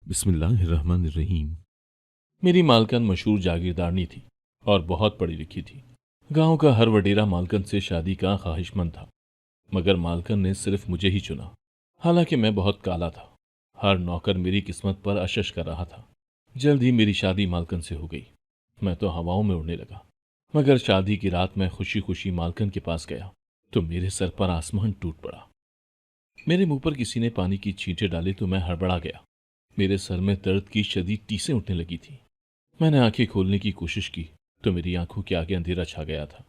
बिस्मिल्लाहिर्रहमानिर्रहीम। मेरी मालकन मशहूर जागीरदारनी थी और बहुत पढ़ी लिखी थी। गांव का हर वडेरा मालकन से शादी का ख्वाहिशमंद था, मगर मालकन ने सिर्फ मुझे ही चुना। हालांकि मैं बहुत काला था। हर नौकर मेरी किस्मत पर अशश कर रहा था। जल्द ही मेरी शादी मालकन से हो गई। मैं तो हवाओं में उड़ने लगा। मगर शादी की रात मैं खुशी खुशी मालकन के पास गया तो मेरे सर पर आसमान टूट पड़ा। मेरे मुंह पर किसी ने पानी की छींटे डाली तो मैं हड़बड़ा गया। मेरे सर में दर्द की शदीद टीसें उठने लगी थी। मैंने आंखें खोलने की कोशिश की तो मेरी आंखों के आगे अंधेरा छा गया था।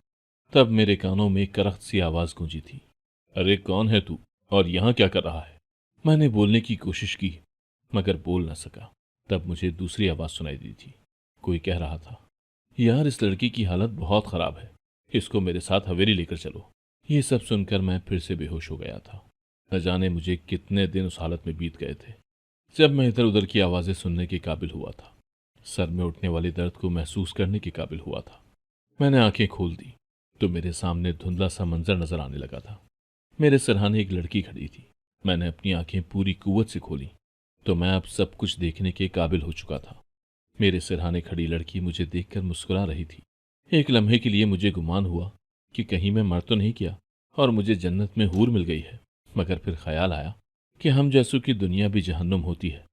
तब मेरे कानों में एक करख्त सी आवाज गूंजी थी, अरे कौन है तू और यहाँ क्या कर रहा है? मैंने बोलने की कोशिश की मगर बोल न सका। तब मुझे दूसरी आवाज सुनाई दी थी। कोई कह रहा था, यार इस लड़की की हालत बहुत खराब है, इसको मेरे साथ हवेली लेकर चलो। ये सब सुनकर मैं फिर से बेहोश हो गया था। न जाने मुझे कितने दिन उस हालत में बीत गए थे। जब मैं इधर उधर की आवाजें सुनने के काबिल हुआ था, सर में उठने वाले दर्द को महसूस करने के काबिल हुआ था, मैंने आंखें खोल दी तो मेरे सामने धुंधला सा मंजर नजर आने लगा था। मेरे सिरहाने एक लड़की खड़ी थी। मैंने अपनी आंखें पूरी कुव्वत से खोली तो मैं अब सब कुछ देखने के काबिल हो चुका था। मेरे सिरहाने खड़ी लड़की मुझे देखकर मुस्कुरा रही थी। एक लम्हे के लिए मुझे गुमान हुआ कि कहीं मैं मर तो नहीं किया और मुझे जन्नत में हूर मिल गई है। मगर फिर ख्याल आया कि हम जैसों की दुनिया भी जहन्नुम होती है,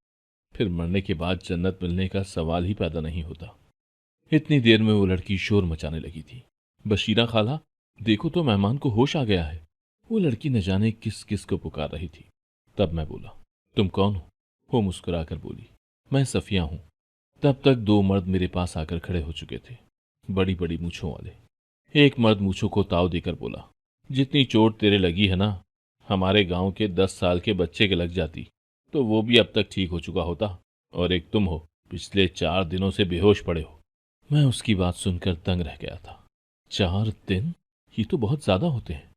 फिर मरने के बाद जन्नत मिलने का सवाल ही पैदा नहीं होता। इतनी देर में वो लड़की शोर मचाने लगी थी, बशीरा खाला, देखो तो मेहमान को होश आ गया है। वो लड़की न जाने किस किस को पुकार रही थी। तब मैं बोला, तुम कौन हो? वो मुस्कुराकर बोली, मैं सफिया हूं। तब तक दो मर्द मेरे पास आकर खड़े हो चुके थे, बड़ी बड़ी मूछों वाले। एक मर्द मूछों को ताव देकर बोला, जितनी चोट तेरे लगी है ना, हमारे गांव के 10 साल के बच्चे के लग जाती तो वो भी अब तक ठीक हो चुका होता। और एक तुम हो, पिछले 4 दिनों से बेहोश पड़े हो। मैं उसकी बात सुनकर तंग रह गया था। 4 दिन? ये तो बहुत ज्यादा होते हैं।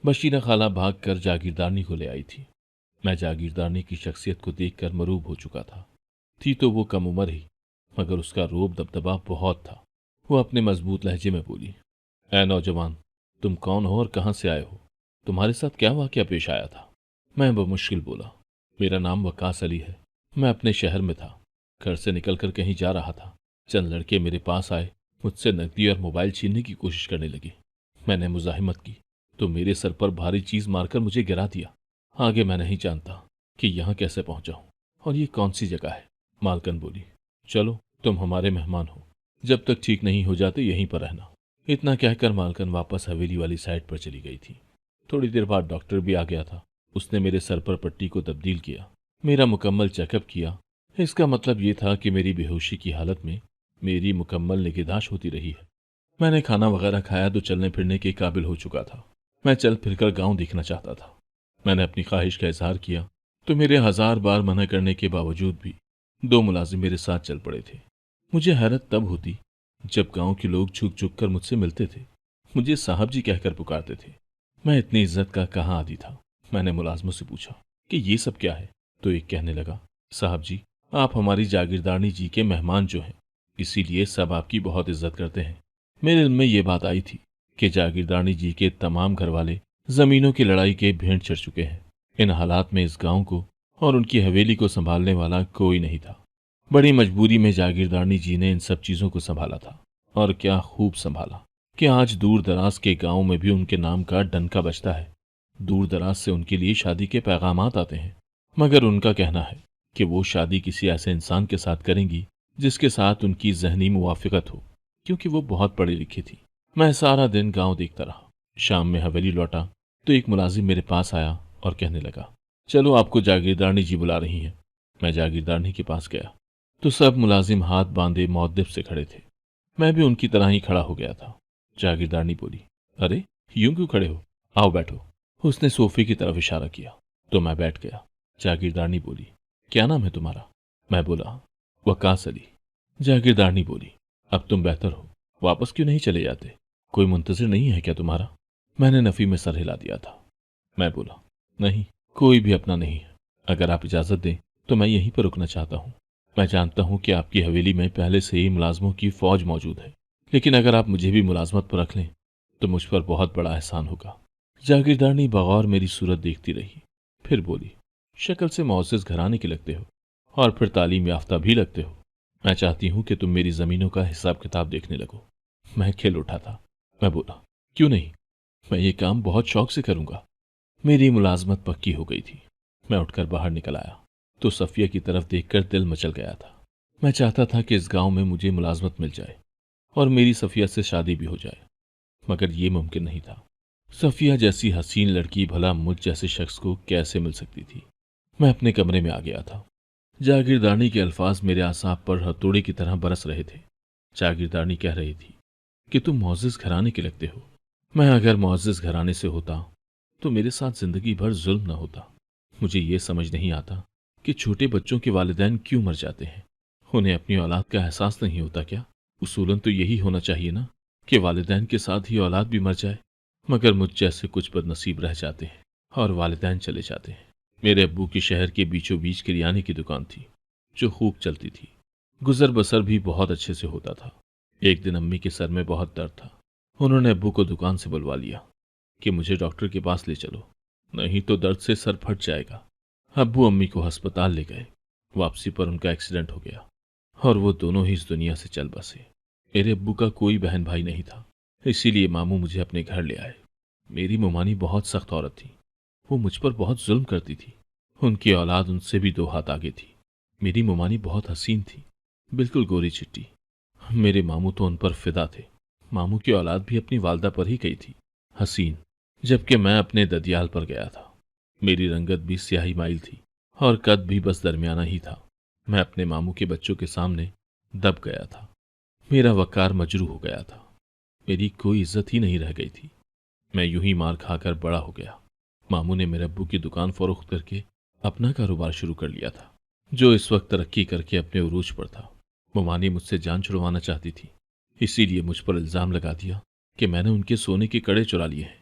बशीरा खाला भागकर जागीरदारनी को ले आई थी। मैं जागीरदारनी की शख्सियत को देखकर मरूब हो चुका था। थी तो वो कम उम्र ही, मगर उसका रोब दबदबा बहुत था। वो अपने मजबूत लहजे में बोली, ऐ नौजवान, तुम कौन हो और कहां से आए हो? तुम्हारे साथ क्या वाकया पेश आया था? मैं बमुश्किल बोला, मेरा नाम वकास अली है। मैं अपने शहर में था, घर से निकलकर कहीं जा रहा था। चंद लड़के मेरे पास आए, मुझसे नकदी और मोबाइल छीनने की कोशिश करने लगे। मैंने मुजाहिमत की तो मेरे सर पर भारी चीज मारकर मुझे गिरा दिया। आगे मैं नहीं जानता कि यहाँ कैसे पहुंचा हूं और ये कौन सी जगह है। मालकन बोली, चलो तुम हमारे मेहमान हो, जब तक ठीक नहीं हो जाते यहीं पर रहना। इतना कहकर मालकन वापस हवेली वाली साइड पर चली गई थी। थोड़ी देर बाद डॉक्टर भी आ गया था। उसने मेरे सर पर पट्टी को तब्दील किया, मेरा मुकम्मल चेकअप किया। इसका मतलब ये था कि मेरी बेहोशी की हालत में मेरी मुकम्मल निगहदाश्त होती रही है। मैंने खाना वगैरह खाया तो चलने फिरने के काबिल हो चुका था। मैं चल फिरकर गांव देखना चाहता था। मैंने अपनी ख्वाहिश का इजहार किया तो मेरे 1000 बार मना करने के बावजूद भी दो मुलाजिम मेरे साथ चल पड़े थे। मुझे हैरत तब होती जब गांव के लोग झुक झुक कर मुझसे मिलते थे, मुझे साहब जी कहकर पुकारते थे। मैं इतनी इज्जत का कहाँ आदी था। मैंने मुलाजमों से पूछा कि ये सब क्या है, तो एक कहने लगा, साहब जी, आप हमारी जागीरदारनी जी के मेहमान जो हैं, इसीलिए सब आपकी बहुत इज्जत करते हैं। मेरे दिल में ये बात आई थी कि जागीरदारनी जी के तमाम घर वाले जमीनों की लड़ाई के भेंट चढ़ चुके हैं। इन हालात में इस गांव को और उनकी हवेली को संभालने वाला कोई नहीं था। बड़ी मजबूरी में जागीरदारनी जी ने इन सब चीजों को संभाला था, और क्या खूब संभाला कि आज दूर दराज के गांव में भी उनके नाम का डंका बजता है। दूर दराज से उनके लिए शादी के पैगामात आते हैं, मगर उनका कहना है कि वो शादी किसी ऐसे इंसान के साथ करेंगी जिसके साथ उनकी जहनी मुवाफिकत हो, क्योंकि वो बहुत पढ़ी लिखी थी। मैं सारा दिन गांव देखता रहा। शाम में हवेली लौटा तो एक मुलाजिम मेरे पास आया और कहने लगा, चलो आपको जागीरदारनी जी बुला रही हैं। मैं जागीरदारनी के पास गया तो सब मुलाजिम हाथ बांधे मौद्दिफ से खड़े थे। मैं भी उनकी तरह ही खड़ा हो गया था। जागीरदारनी बोली, अरे यूं क्यों खड़े हो, आओ बैठो। उसने सोफे की तरफ इशारा किया तो मैं बैठ गया। जागीरदारनी बोली, क्या नाम है तुम्हारा? मैं बोला, वकास अली। जागीरदारनी बोली, अब तुम बेहतर हो, वापस क्यों नहीं चले जाते? कोई मुंतजिर नहीं है क्या तुम्हारा? मैंने नफी में सर हिला दिया था। मैं बोला, नहीं, कोई भी अपना नहीं है। अगर आप इजाजत दें तो मैं यहीं पर रुकना चाहता हूँ। मैं जानता हूँ कि आपकी हवेली में पहले से ही मुलाजमों की फौज मौजूद है, लेकिन अगर आप मुझे भी मुलाजमत पर रख लें तो मुझ पर बहुत बड़ा एहसान होगा। जागीरदारनी बगौर मेरी सूरत देखती रही, फिर बोली, शक्ल से मुअज़्ज़ज़ घराने के लगते हो, और फिर तालीम याफ्ता भी लगते हो। मैं चाहती हूं कि तुम मेरी जमीनों का हिसाब किताब देखने लगो। मैं खिल उठा था। मैं बोला, क्यों नहीं, मैं ये काम बहुत शौक से करूंगा। मेरी मुलाजमत पक्की हो गई थी। मैं उठकर बाहर निकल आया तो सफिया की तरफ देखकर दिल मचल गया था। मैं चाहता था कि इस गांव में मुझे मुलाजमत मिल जाए और मेरी सफिया से शादी भी हो जाए, मगर ये मुमकिन नहीं था। सफिया जैसी हसीन लड़की भला मुझ जैसे शख्स को कैसे मिल सकती थी। मैं अपने कमरे में आ गया था। जागीरदारनी के अल्फाज मेरे आसाब पर हथौड़े की तरह बरस रहे थे। जागीरदारनी कह रही थी कि तुम मुअज़्ज़िज़ घराने के लगते हो। मैं अगर मुअज़्ज़िज़ घराने से होता तो मेरे साथ जिंदगी भर जुल्म न होता। मुझे ये समझ नहीं आता कि छोटे बच्चों के वालिदैन क्यों मर जाते हैं। उन्हें अपनी औलाद का एहसास नहीं होता क्या? उसूलन तो यही होना चाहिए ना कि वालिदैन के साथ ही औलाद भी मर जाए। मगर मुझ जैसे कुछ बदनसीब रह जाते हैं और वालिदैन चले जाते हैं। मेरे अब्बू की शहर के बीचों बीच किरियाने की दुकान थी जो खूब चलती थी। गुजर बसर भी बहुत अच्छे से होता था। एक दिन अम्मी के सर में बहुत दर्द था। उन्होंने अब्बू को दुकान से बुलवा लिया कि मुझे डॉक्टर के पास ले चलो, नहीं तो दर्द से सर फट जाएगा। अब्बू अम्मी को अस्पताल ले गए। वापसी पर उनका एक्सीडेंट हो गया और वो दोनों ही इस दुनिया से चल बसे। मेरे अब्बू का कोई बहन भाई नहीं था, इसीलिए मामू मुझे अपने घर ले आए। मेरी मोमानी बहुत सख्त औरत थी। वो मुझ पर बहुत जुल्म करती थी। उनकी औलाद उनसे भी 2 हाथ आगे थी। मेरी मोमानी बहुत हसीन थी, बिल्कुल गोरी चिट्टी। मेरे मामू तो उन पर फिदा थे। मामू की औलाद भी अपनी वालदा पर ही गई थी, हसीन, जबकि मैं अपने ददियाल पर गया था। मेरी रंगत भी स्याही माइल थी और कद भी बस दरमियाना ही था। मैं अपने मामू के बच्चों के सामने दब गया था। मेरा वकार मजरू हो गया था। मेरी कोई इज्जत ही नहीं रह गई थी। मैं यूं ही मार खाकर बड़ा हो गया। मामू ने मेरे अब्बू की दुकान फरोख्त करके अपना कारोबार शुरू कर लिया था, जो इस वक्त तरक्की करके अपने उरूज पर था। मोमानी मुझसे जान छुड़वाना चाहती थी, इसीलिए मुझ पर इल्जाम लगा दिया कि मैंने उनके सोने के कड़े चुरा लिए हैं।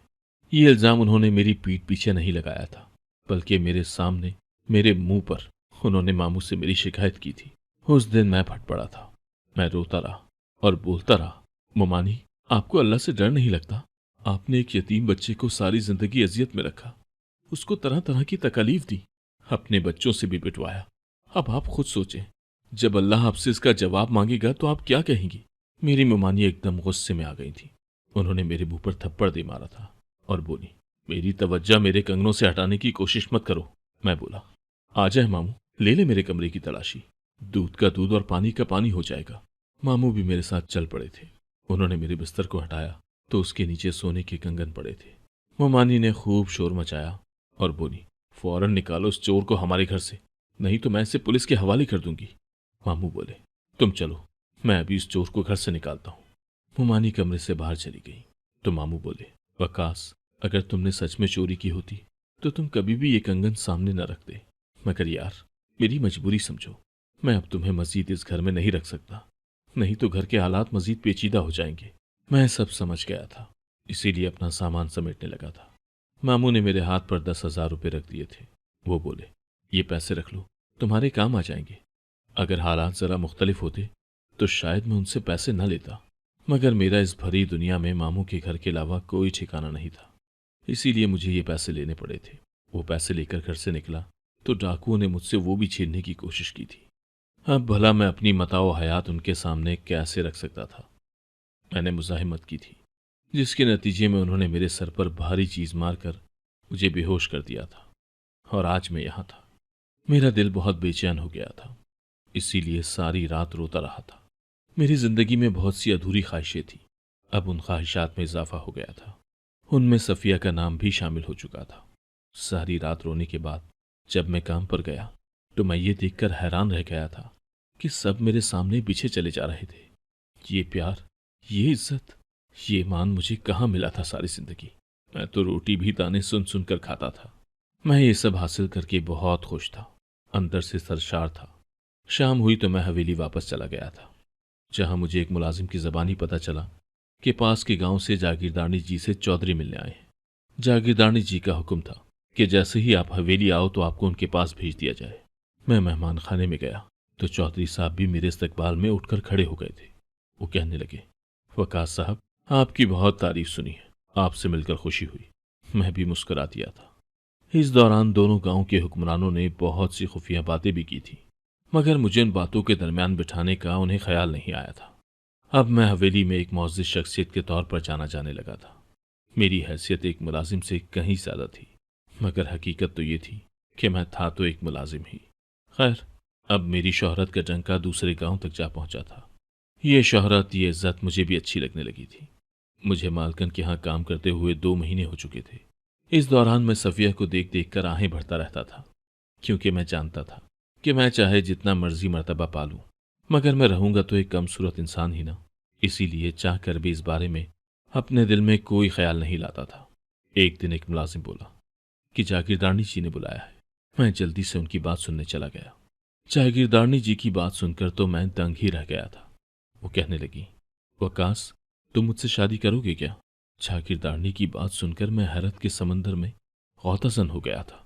ये इल्जाम उन्होंने मेरी पीठ पीछे नहीं लगाया था, बल्कि मेरे सामने, मेरे मुंह पर उन्होंने मामू से मेरी शिकायत की थी। उस दिन मैं फट पड़ा था। मैं रोता रहा और बोलता रहा, मोमानी, आपको अल्लाह से डर नहीं लगता? आपने एक यतीम बच्चे को सारी जिंदगी अजियत में रखा, उसको तरह तरह की तकलीफ दी, अपने बच्चों से भी पिटवाया। अब आप खुद सोचें, जब अल्लाह आपसे इसका जवाब मांगेगा तो आप क्या कहेंगी? मेरी मोमानी एकदम गुस्से में आ गई थी। उन्होंने मेरे मुंह पर थप्पड़ दे मारा था और बोली, मेरी तवज्जो मेरे कंगनों से हटाने की कोशिश मत करो। मैं बोला, आ जाए मामू, ले ले मेरे कमरे की तलाशी। दूध का दूध और पानी का पानी हो जाएगा। मामू भी मेरे साथ चल पड़े थे। उन्होंने मेरे बिस्तर को हटाया तो उसके नीचे सोने के कंगन पड़े थे। मोमानी ने खूब शोर मचाया और बोली, फौरन निकालो इस चोर को हमारे घर से, नहीं तो मैं इसे पुलिस के हवाले कर दूंगी। मामू बोले, तुम चलो, मैं अभी इस चोर को घर से निकालता हूँ। मोमानी कमरे से बाहर चली गई तो मामू बोले, वकास, अगर तुमने सच में चोरी की होती तो तुम कभी भी ये कंगन सामने न रखते। मगर यार, मेरी मजबूरी समझो। मैं अब तुम्हें मजीद इस घर में नहीं रख सकता, नहीं तो घर के हालात मजीद पेचीदा हो जाएंगे। मैं सब समझ गया था, इसीलिए अपना सामान समेटने लगा था। मामू ने मेरे हाथ पर 10,000 रुपये रख दिए थे। वो बोले, ये पैसे रख लो, तुम्हारे काम आ जाएंगे। अगर हालात जरा मुख्तलिफ होते तो शायद मैं उनसे पैसे न लेता, मगर मेरा इस भरी दुनिया में मामू के घर के अलावा कोई ठिकाना नहीं था, इसीलिए मुझे ये पैसे लेने पड़े थे। वो पैसे लेकर घर से निकला तो डाकुओं ने मुझसे वो भी छीनने की कोशिश की थी। अब भला मैं अपनी मताओ हयात उनके सामने कैसे रख सकता था? मैंने मुजाहिमत की थी, जिसके नतीजे में उन्होंने मेरे सर पर भारी चीज मारकर मुझे बेहोश कर दिया था। और आज मैं यहाँ था। मेरा दिल बहुत बेचैन हो गया था, इसीलिए सारी रात रोता रहा था। मेरी जिंदगी में बहुत सी अधूरी ख्वाहिशें थी। अब उन ख्वाहिशात में इजाफा हो गया था। उनमें सफिया का नाम भी शामिल हो चुका था। सारी रात रोने के बाद जब मैं काम पर गया तो मैं ये देखकर हैरान रह गया था कि सब मेरे सामने पीछे चले जा रहे थे। ये प्यार, ये इज्जत, ये मान मुझे कहाँ मिला था सारी जिंदगी? मैं तो रोटी भी ताने सुन सुनकर खाता था। मैं ये सब हासिल करके बहुत खुश था, अंदर से सरशार था। शाम हुई तो मैं हवेली वापस चला गया था, जहां मुझे एक मुलाजिम की ज़बानी पता चला कि पास के गांव से जागीरदारनी जी से चौधरी मिलने आए हैं। जागीरदारनी जी का हुक्म था कि जैसे ही आप हवेली आओ तो आपको उनके पास भेज दिया जाए। मैं मेहमान खाने में गया तो चौधरी साहब भी मेरे इस्तकबाल में उठकर खड़े हो गए थे। वो कहने लगे, वकास साहब, आपकी बहुत तारीफ सुनी है, आपसे मिलकर खुशी हुई। मैं भी मुस्कुरा दिया था। इस दौरान दोनों गांव के हुक्मरानों ने बहुत सी खुफिया बातें भी की थी। मगर मुझे उन बातों के दरमियान बिठाने का उन्हें ख्याल नहीं आया था। अब मैं हवेली में एक मुअज़्ज़िज़ शख्सियत के तौर पर जाना जाने लगा था। मेरी हैसियत एक मुलाजिम से कहीं ज़्यादा थी, मगर हकीकत तो ये थी कि मैं था तो एक मुलाजिम ही। खैर, अब मेरी शोहरत का डंका दूसरे गांव तक जा पहुंचा था। ये शोहरत, ये इज्जत मुझे भी अच्छी लगने लगी थी। मुझे मालकन के यहाँ काम करते हुए 2 महीने हो चुके थे। इस दौरान मैं सफ़िया को देख देख कर आहें भरता रहता था, क्योंकि मैं जानता था कि मैं चाहे जितना मर्जी मर्तबा पालूं, मगर मैं रहूंगा तो एक कम सूरत इंसान ही ना। इसीलिए चाह कर भी इस बारे में अपने दिल में कोई ख्याल नहीं लाता था। एक दिन एक मुलाजिम बोला कि जागीरदारनी जी ने बुलाया है। मैं जल्दी से उनकी बात सुनने चला गया। जागीरदारनी जी की बात सुनकर तो मैं दंग ही रह गया था। वो कहने लगी, वकास, तुम मुझसे शादी करोगे क्या? जागीरदारनी की बात सुनकर मैं हैरत के समंदर में गौतासन हो गया था।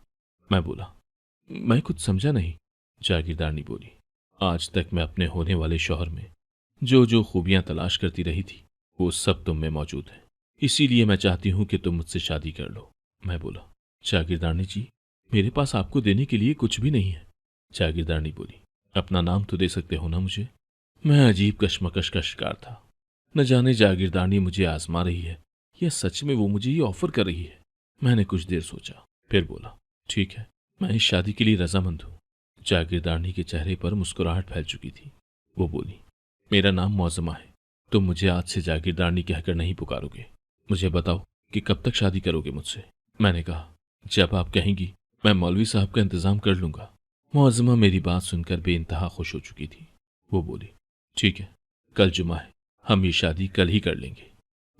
मैं बोला, मैं कुछ समझा नहीं। जागीरदारनी बोली, आज तक मैं अपने होने वाले शौहर में जो जो खूबियां तलाश करती रही थी, वो सब तुम में मौजूद है। इसीलिए मैं चाहती हूं कि तुम मुझसे शादी कर लो। मैं बोला, जागीरदारनी जी, मेरे पास आपको देने के लिए कुछ भी नहीं है। जागीरदारनी बोली, अपना नाम तो दे सकते हो ना मुझे। मैं अजीब कशमकश का शिकार था। न जाने जागीरदारनी मुझे आजमा रही है या सच में वो मुझे ये ऑफर कर रही है। मैंने कुछ देर सोचा, फिर बोला, ठीक है, मैं इस शादी के लिए रजामंद हूँ। जागीरदारनी के चेहरे पर मुस्कुराहट फैल चुकी थी। वो बोली, मेरा नाम मौजमा है। तुम मुझे आज से जागीरदारनी कहकर नहीं पुकारोगे। मुझे बताओ कि कब तक शादी करोगे मुझसे? मैंने कहा, जब आप कहेंगी, मैं मौलवी साहब का इंतजाम कर लूंगा। मौजमा मेरी बात सुनकर बेइंतहा खुश हो चुकी थी। वो बोली, ठीक है, कल जुमा है, हम ये शादी कल ही कर लेंगे।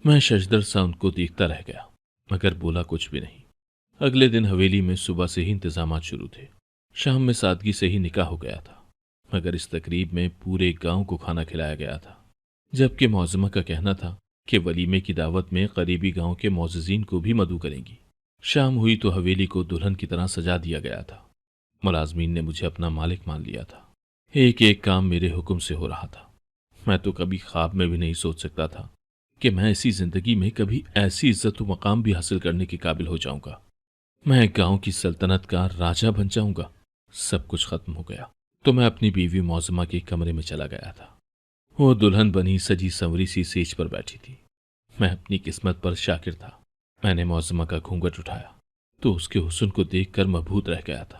मैं शशदर सा उनको देखता रह गया, मगर बोला कुछ भी नहीं। अगले दिन हवेली में सुबह से ही इंतजामात शुरू थे। शाम में सादगी से ही निकाह हो गया था, मगर इस तकरीब में पूरे गांव को खाना खिलाया गया था। जबकि मौजमा का कहना था कि वलीमे की दावत में करीबी गांव के मोअज़्ज़िज़ीन को भी मदऊ करेंगी। शाम हुई तो हवेली को दुल्हन की तरह सजा दिया गया था। मुलाजमीन ने मुझे अपना मालिक मान लिया था। एक एक काम मेरे हुक्म से हो रहा था। मैं तो कभी ख्वाब में भी नहीं सोच सकता था कि मैं इसी जिंदगी में कभी ऐसी इज्जत व मकाम भी हासिल करने के काबिल हो जाऊंगा। मैं गांव की सल्तनत का राजा बन जाऊंगा। सब कुछ खत्म हो गया तो मैं अपनी बीवी मौजमा के कमरे में चला गया था। वो दुल्हन बनी सजी संवरी सी सेज पर बैठी थी। मैं अपनी किस्मत पर शाकिर था। मैंने मौजमा का घूंघट उठाया तो उसके हुस्न को देखकर मबहूत रह गया था।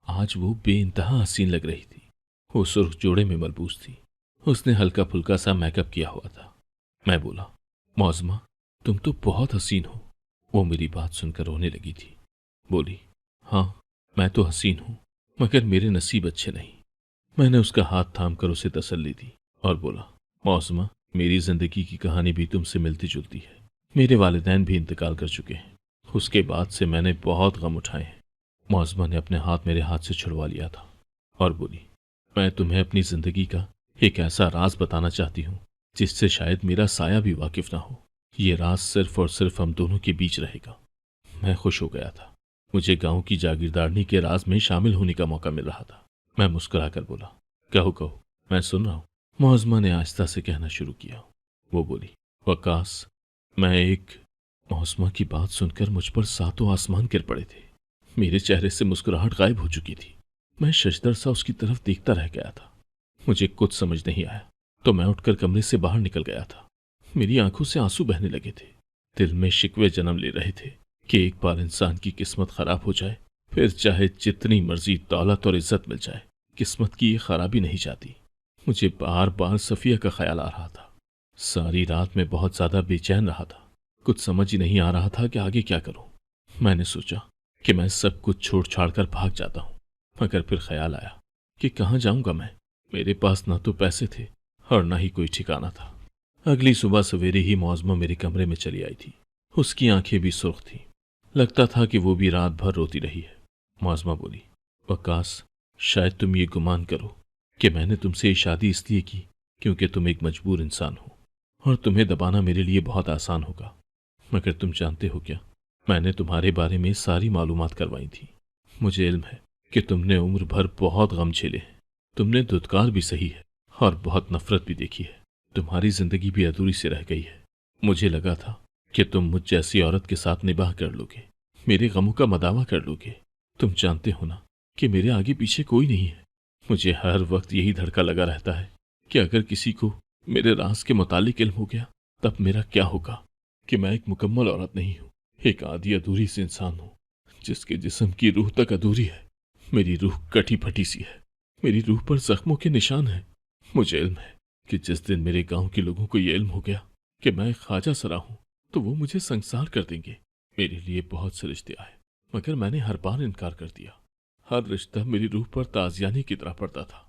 आज वो बेइंतहा हसीन लग रही थी। वो सुर्ख जोड़े में मलबूस थी। उसने हल्का फुल्का सा मेकअप किया हुआ था। मैं बोला, मौजमा, तुम तो बहुत हसीन हो। वो मेरी बात सुनकर रोने लगी थी। बोली, हाँ, मैं तो हसीन हूं, मगर मेरे नसीब अच्छे नहीं। मैंने उसका हाथ थाम कर उसे तसल्ली दी और बोला, मौसमा, मेरी जिंदगी की कहानी भी तुमसे मिलती जुलती है। मेरे वालिदैन भी इंतकाल कर चुके हैं। उसके बाद से मैंने बहुत गम उठाए हैं। मौसमा ने अपने हाथ मेरे हाथ से छुड़वा लिया था और बोली, मैं तुम्हें अपनी जिंदगी का एक ऐसा राज बताना चाहती हूँ जिससे शायद मेरा साया भी वाकिफ ना हो। ये राज सिर्फ और सिर्फ हम दोनों के बीच रहेगा। मैं खुश हो गया था। मुझे गांव की जागीरदारनी के राज में शामिल होने का मौका मिल रहा था। मैं मुस्कुराकर बोला, कहो कहो, मैं सुन रहा हूं। मौजमा ने आहिस्ता से कहना शुरू किया। वो बोली, वकास, मौजमा की बात सुनकर मुझ पर सातों आसमान गिर पड़े थे। मेरे चेहरे से मुस्कुराहट गायब हो चुकी थी। मैं शशदर सा उसकी तरफ देखता रह गया था। मुझे कुछ समझ नहीं आया तो मैं उठकर कमरे से बाहर निकल गया था। मेरी आंखों से आंसू बहने लगे थे। दिल में शिकवे जन्म ले रहे थे कि एक बार इंसान की किस्मत खराब हो जाए, फिर चाहे जितनी मर्जी दौलत और इज्जत मिल जाए, किस्मत की ये खराबी नहीं जाती। मुझे बार बार सफिया का ख्याल आ रहा था। सारी रात में बहुत ज्यादा बेचैन रहा था। कुछ समझ ही नहीं आ रहा था कि आगे क्या करूं। मैंने सोचा कि मैं सब कुछ छोड़ छाड़ कर भाग जाता हूं, मगर फिर ख्याल आया कि कहाँ जाऊंगा मैं। मेरे पास ना तो पैसे थे और ना ही कोई ठिकाना था। अगली सुबह सवेरे ही मौजमा मेरे कमरे में चली आई थी। उसकी आंखें भी सुर्ख थीं। लगता था कि वो भी रात भर रोती रही है। मौजमा बोली, वकास, शायद तुम ये गुमान करो कि मैंने तुमसे ये शादी इसलिए की क्योंकि तुम एक मजबूर इंसान हो और तुम्हें दबाना मेरे लिए बहुत आसान होगा। मगर तुम जानते हो क्या, मैंने तुम्हारे बारे में सारी मालूमात करवाई थी। मुझे इल्म है कि तुमने उम्र भर बहुत गम झेले हैं। तुमने धुतकार भी सही है और बहुत नफरत भी देखी है। तुम्हारी जिंदगी भी अधूरी से रह गई है। मुझे लगा था कि तुम मुझ जैसी औरत के साथ निबाह कर लोगे, मेरे गमों का मदावा कर लोगे। तुम जानते हो ना कि मेरे आगे पीछे कोई नहीं है। मुझे हर वक्त यही धड़का लगा रहता है कि अगर किसी को मेरे राज के मुतालिक इल्म हो गया तब मेरा क्या होगा, कि मैं एक मुकम्मल औरत नहीं हूँ, एक आधी अधूरी सी इंसान हूँ जिसके जिस्म की रूह तक अधूरी है। मेरी रूह कटी फटी सी है, मेरी रूह पर जख्मों के निशान हैं। मुझे इल्म है कि जिस दिन मेरे गांव के लोगों को ये इल्म हो गया कि मैं ख्वाजा सरा हूँ तो वो मुझे संसार कर देंगे। मेरे लिए बहुत से रिश्ते आए मगर मैंने हर बार इनकार कर दिया। हर रिश्ता मेरी रूह पर ताजियानी की तरह पड़ता था।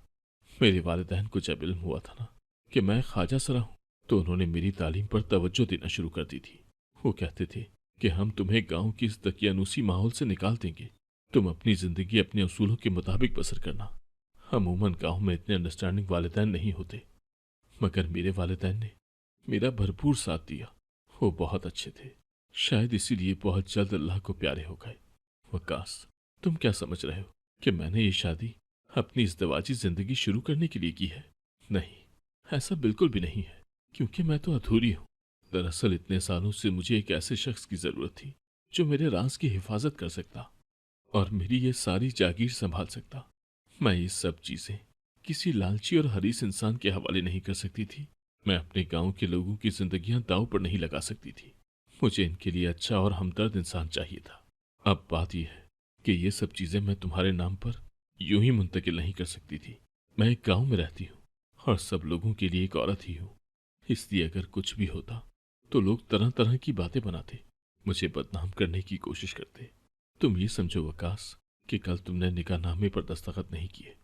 मेरे वालिदैन को जब इल्म हुआ था ना कि मैं ख्वाजा सरा हूँ तो उन्होंने मेरी तालीम पर तवज्जो देना शुरू कर दी थी। वो कहते थे कि हम तुम्हें गांव की इस दकियानूसी माहौल से निकाल देंगे, तुम अपनी जिंदगी अपने उसूलों के मुताबिक बसर करना। अमूमन गांव में इतने अंडरस्टैंडिंग वालिदैन नहीं होते मगर मेरे वालिदैन ने मेरा भरपूर साथ दिया। वो बहुत अच्छे थे, शायद इसीलिए बहुत जल्द अल्लाह को प्यारे हो गए। वकास, तुम क्या समझ रहे हो कि मैंने ये शादी अपनी इज़्दिवाजी जिंदगी शुरू करने के लिए की है? नहीं, ऐसा बिल्कुल भी नहीं है, क्योंकि मैं तो अधूरी हूँ। दरअसल इतने सालों से मुझे एक ऐसे शख्स की जरूरत थी जो मेरे राज की हिफाजत कर सकता और मेरी ये सारी जागीर संभाल सकता। मैं ये सब चीजें किसी लालची और हरीस इंसान के हवाले नहीं कर सकती थी। मैं अपने गांव के लोगों की जिंदगियां दांव पर नहीं लगा सकती थी। मुझे इनके लिए अच्छा और हमदर्द इंसान चाहिए था। अब बात यह है कि ये सब चीजें मैं तुम्हारे नाम पर यूं ही मुंतकिल नहीं कर सकती थी। मैं एक गांव में रहती हूँ और सब लोगों के लिए एक औरत ही हूँ, इसलिए अगर कुछ भी होता तो लोग तरह तरह की बातें बनाते, मुझे बदनाम करने की कोशिश करते। तुम ये समझो वकास कि कल तुमने निकाहनामे पर दस्तखत नहीं किए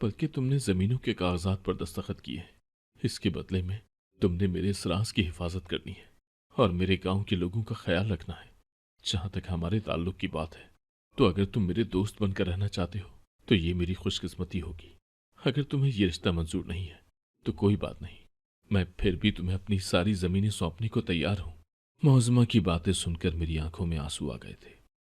बल्कि तुमने जमीनों के कागजात पर दस्तखत किए। इसके बदले में तुमने मेरे इस राज की हिफाजत करनी है और मेरे गांव के लोगों का ख्याल रखना है। जहां तक हमारे ताल्लुक की बात है तो अगर तुम मेरे दोस्त बनकर रहना चाहते हो तो ये मेरी खुशकिस्मती होगी। अगर तुम्हें ये रिश्ता मंजूर नहीं है तो कोई बात नहीं, मैं फिर भी तुम्हें अपनी सारी जमीनें सौंपने को तैयार हूं। मौजमा की बातें सुनकर मेरी आंखों में आंसू आ गए थे।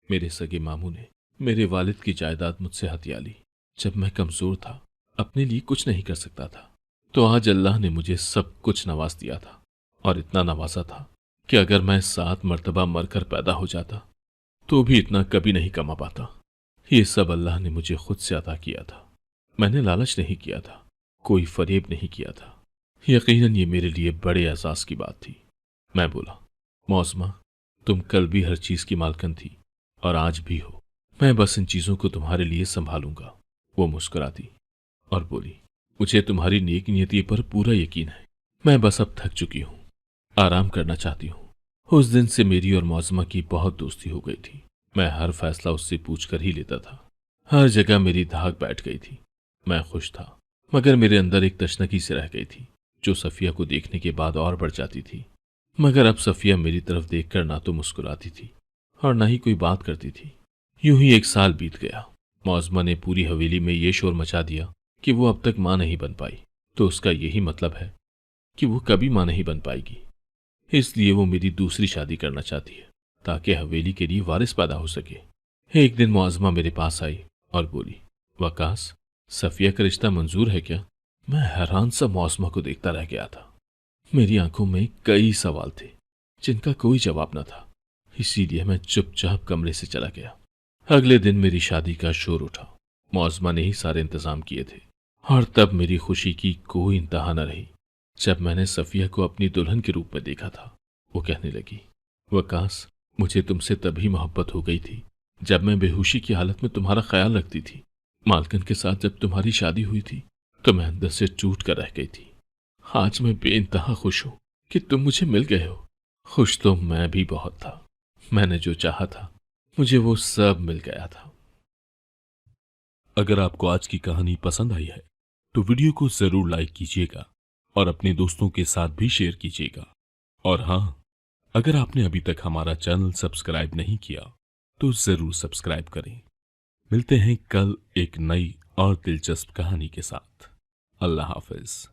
मेरे सगे मामू ने मेरे वालिद की जायदाद मुझसे हथिया ली जब मैं कमजोर था, अपने लिए कुछ नहीं कर सकता था। तो आज अल्लाह ने मुझे सब कुछ नवाज दिया था और इतना नवाजा था कि अगर मैं 7 मरतबा मरकर पैदा हो जाता तो भी इतना कभी नहीं कमा पाता। ये सब अल्लाह ने मुझे खुद से अता किया था। मैंने लालच नहीं किया था, कोई फरेब नहीं किया था। यकीनन ये मेरे लिए बड़े एहसास की बात थी। मैं बोला, मौसमा, तुम कल भी हर चीज की मालकन थी और आज भी हो। मैं बस इन चीजों को तुम्हारे लिए संभालूंगा। वो मुस्कुराती और बोली, मुझे तुम्हारी नेक नियति पर पूरा यकीन है। मैं बस अब थक चुकी हूँ, आराम करना चाहती हूँ। उस दिन से मेरी और मौसमा की बहुत दोस्ती हो गई थी। मैं हर फैसला उससे पूछ कर ही लेता था। हर जगह मेरी धाक बैठ गई थी। मैं खुश था मगर मेरे अंदर एक तशनगी से रह गई थी जो सफिया को देखने के बाद और बढ़ जाती थी। मगर अब सफिया मेरी तरफ देखकर ना तो मुस्कुराती थी और ना ही कोई बात करती थी। यूं ही 1 साल बीत गया। मौजमा ने पूरी हवेली में ये शोर मचा दिया कि वो अब तक मां नहीं बन पाई, तो उसका यही मतलब है कि वो कभी मां नहीं बन पाएगी। इसलिए वो मेरी दूसरी शादी करना चाहती है ताकि हवेली के लिए वारिस पैदा हो सके। एक दिन मुआज़मा मेरे पास आई और बोली, वकास, सफिया का रिश्ता मंजूर है क्या? मैं हैरान सा मुआज़मा को देखता रह गया था। मेरी आंखों में कई सवाल थे जिनका कोई जवाब न था, इसीलिए मैं चुपचाप कमरे से चला गया। अगले दिन मेरी शादी का शोर उठा। मुआज़मा ने ही सारे इंतजाम किए थे और तब मेरी खुशी की कोई इंतहा न रही जब मैंने सफिया को अपनी दुल्हन के रूप में देखा था। वो कहने लगी, वकास, मुझे तुमसे तभी मोहब्बत हो गई थी जब मैं बेहोशी की हालत में तुम्हारा ख्याल रखती थी। मालकन के साथ जब तुम्हारी शादी हुई थी तो मैं अंदर से टूट कर रह गई थी। आज मैं बेइंतहा खुश हूं कि तुम मुझे मिल गए हो। खुश तो मैं भी बहुत था। मैंने जो चाहा था मुझे वो सब मिल गया था। अगर आपको आज की कहानी पसंद आई है तो वीडियो को जरूर लाइक कीजिएगा और अपने दोस्तों के साथ भी शेयर कीजिएगा। और हाँ, अगर आपने अभी तक हमारा चैनल सब्सक्राइब नहीं किया तो जरूर सब्सक्राइब करें। मिलते हैं कल एक नई और दिलचस्प कहानी के साथ। अल्लाह हाफिज।